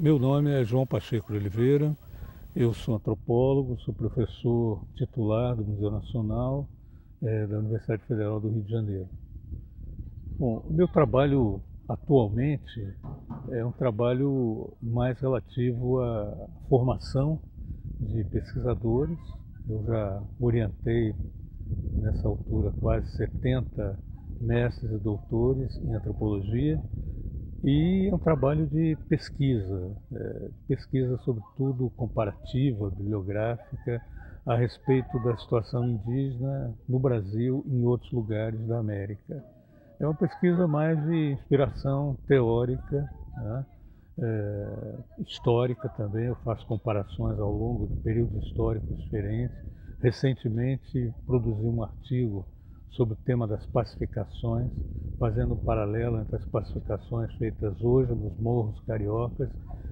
Meu nome é João Pacheco de Oliveira, eu sou antropólogo, sou professor titular do Museu Nacional da Universidade Federal do Rio de Janeiro. Bom, o meu trabalho atualmente é um trabalho mais relativo à formação de pesquisadores. Eu já orientei nessa altura quase 70 mestres e doutores em antropologia. E é um trabalho de pesquisa, pesquisa sobretudo comparativa, bibliográfica, a respeito da situação indígena no Brasil e em outros lugares da América. É uma pesquisa mais de inspiração teórica, né? Histórica também, eu faço comparações ao longo de períodos históricos diferentes. Recentemente produzi um artigo sobre o tema das pacificações, fazendo um paralelo entre as pacificações feitas hoje nos morros cariocas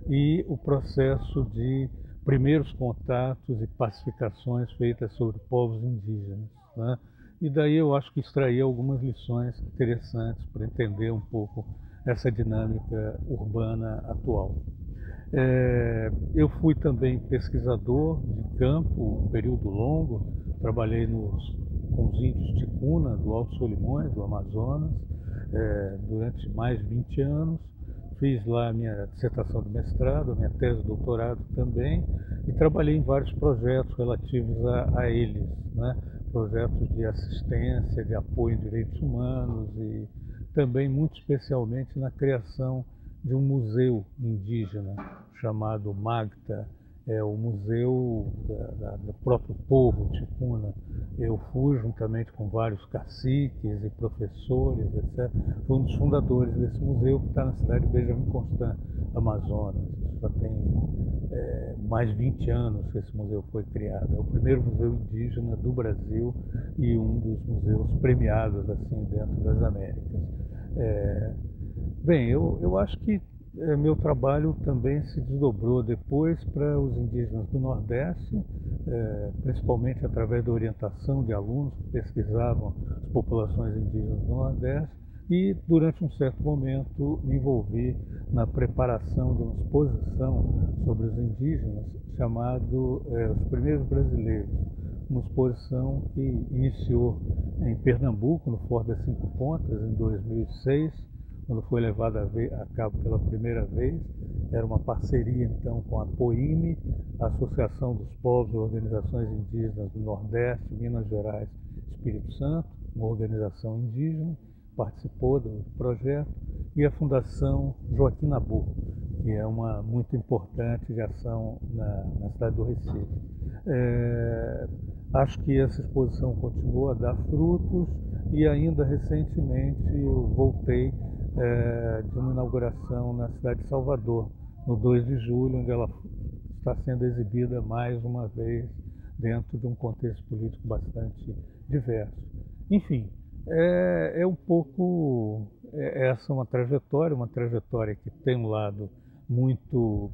e o processo de primeiros contatos e pacificações feitas sobre povos indígenas, né? E daí eu acho que extraí algumas lições interessantes para entender um pouco essa dinâmica urbana atual. Eu fui também pesquisador de campo um período longo, trabalhei com os índios Ticuna, do Alto Solimões, do Amazonas, durante mais de 20 anos. Fiz lá a minha dissertação de mestrado, a minha tese de doutorado também, e trabalhei em vários projetos relativos a eles, né? Projetos de assistência, de apoio em direitos humanos e também, muito especialmente, na criação de um museu indígena chamado MAGTA, é o museu do próprio povo ticuna. Eu fui, juntamente com vários caciques e professores, etc., fui um dos fundadores desse museu, que está na cidade de Benjamin Constant, Amazonas. Já tem mais de 20 anos que esse museu foi criado. É o primeiro museu indígena do Brasil e um dos museus premiados assim dentro das Américas. Bem, eu acho que meu trabalho também se desdobrou depois para os indígenas do Nordeste, principalmente através da orientação de alunos que pesquisavam as populações indígenas do Nordeste, e durante um certo momento me envolvi na preparação de uma exposição sobre os indígenas chamado Os Primeiros Brasileiros, uma exposição que iniciou em Pernambuco, no Forte das Cinco Pontas, em 2006, quando foi levada a cabo pela primeira vez. Era uma parceria, então, com a POIME, a Associação dos Povos e Organizações Indígenas do Nordeste, Minas Gerais, Espírito Santo, uma organização indígena, participou do projeto, e a Fundação Joaquim Nabuco, que é uma muito importante de ação na cidade do Recife. Acho que essa exposição continuou a dar frutos e ainda recentemente eu voltei de uma inauguração na cidade de Salvador, no 2 de julho, onde ela está sendo exibida mais uma vez dentro de um contexto político bastante diverso. Enfim, é um pouco essa uma trajetória que tem um lado muito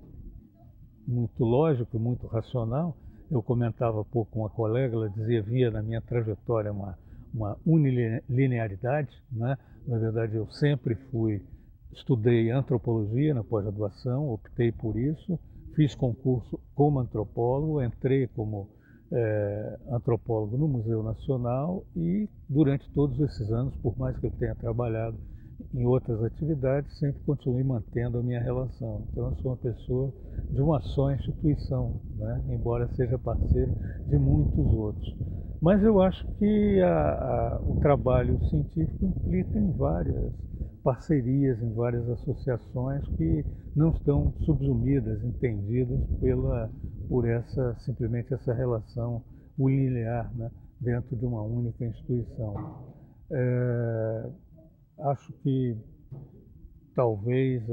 lógico e muito racional. Eu comentava há pouco com uma colega, ela dizia, via na minha trajetória uma unilinearidade, né? Na verdade, eu sempre estudei antropologia na pós-graduação, optei por isso, fiz concurso como antropólogo, entrei como antropólogo no Museu Nacional e durante todos esses anos, por mais que eu tenha trabalhado em outras atividades, sempre continuei mantendo a minha relação. Então, eu sou uma pessoa de uma só instituição, né? Embora seja parceiro de muitos outros. Mas eu acho que o trabalho científico implica em várias parcerias, em várias associações que não estão subsumidas, entendidas por simplesmente essa relação unilinear, né, dentro de uma única instituição. Acho que talvez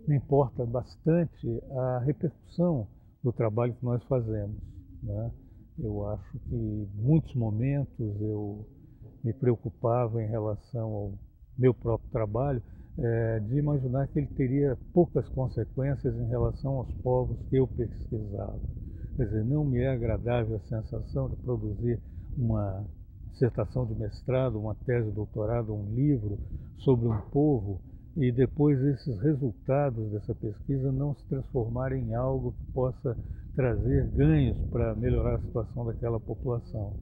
me importa bastante a repercussão do trabalho que nós fazemos, né? Eu acho que em muitos momentos eu me preocupava em relação ao meu próprio trabalho, de imaginar que ele teria poucas consequências em relação aos povos que eu pesquisava. Quer dizer, não me é agradável a sensação de produzir uma dissertação de mestrado, uma tese de doutorado, um livro sobre um povo e depois esses resultados dessa pesquisa não se transformarem em algo que possa trazer ganhos para melhorar a situação daquela população.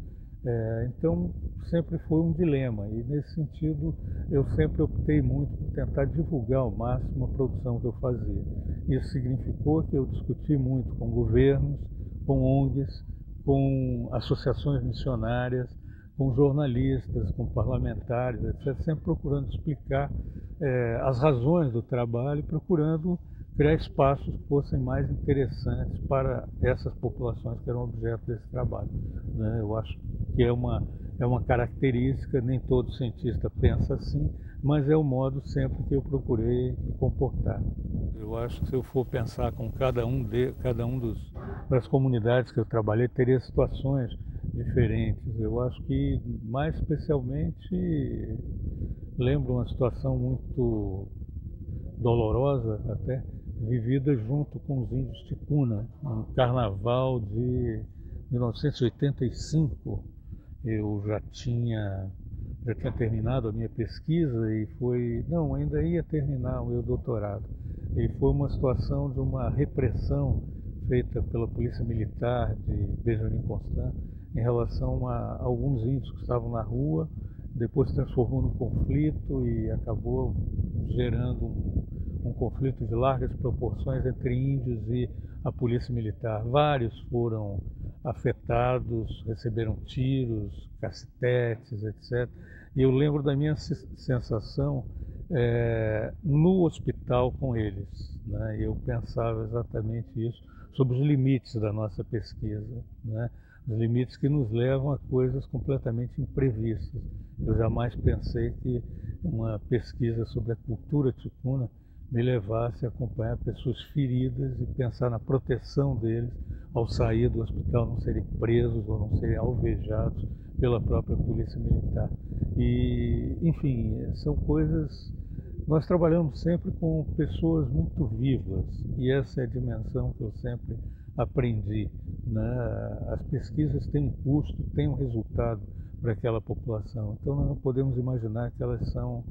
Então, sempre foi um dilema e, nesse sentido, eu sempre optei muito por tentar divulgar ao máximo a produção que eu fazia. Isso significou que eu discuti muito com governos, com ONGs, com associações missionárias, com jornalistas, com parlamentares, etc., sempre procurando explicar as razões do trabalho e procurando criar espaços que fossem mais interessantes para essas populações que eram objeto desse trabalho, né? Eu acho que é uma característica, nem todo cientista pensa assim, mas é o modo sempre que eu procurei me comportar. Eu acho que se eu for pensar com cada um das comunidades que eu trabalhei, teria situações diferentes. Eu acho que, mais especialmente, lembro uma situação muito dolorosa até, vivida junto com os índios Ticuna, no carnaval de 1985. Eu já tinha terminado a minha pesquisa e ainda ia terminar o meu doutorado. E foi uma situação de uma repressão feita pela Polícia Militar de Benjamin Constant em relação a alguns índios que estavam na rua, depois se transformou num conflito e acabou gerando um conflito de largas proporções entre índios e a Polícia Militar. Vários foram afetados, receberam tiros, cacetetes, etc. E eu lembro da minha sensação no hospital com eles, né? Eu pensava exatamente isso, sobre os limites da nossa pesquisa, né? Os limites que nos levam a coisas completamente imprevistas. Eu jamais pensei que uma pesquisa sobre a cultura ticuna me levasse a acompanhar pessoas feridas e pensar na proteção deles ao sair do hospital, não serem presos ou não serem alvejados pela própria polícia militar. E, enfim, são coisas... Nós trabalhamos sempre com pessoas muito vivas e essa é a dimensão que eu sempre aprendi, né? As pesquisas têm um custo, têm um resultado para aquela população. Então nós não podemos imaginar que elas são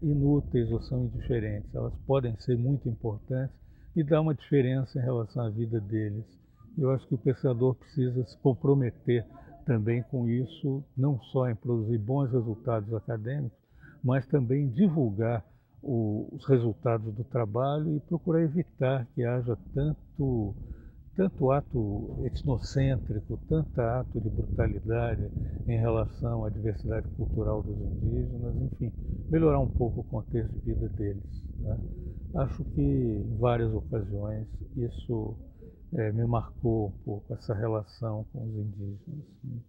inúteis ou são indiferentes. Elas podem ser muito importantes e dar uma diferença em relação à vida deles. Eu acho que o pesquisador precisa se comprometer também com isso, não só em produzir bons resultados acadêmicos, mas também divulgar os resultados do trabalho e procurar evitar que haja tanto ato etnocêntrico, tanto ato de brutalidade em relação à diversidade cultural dos indígenas, enfim, melhorar um pouco o contexto de vida deles, né? Acho que em várias ocasiões isso me marcou um pouco, essa relação com os indígenas, né?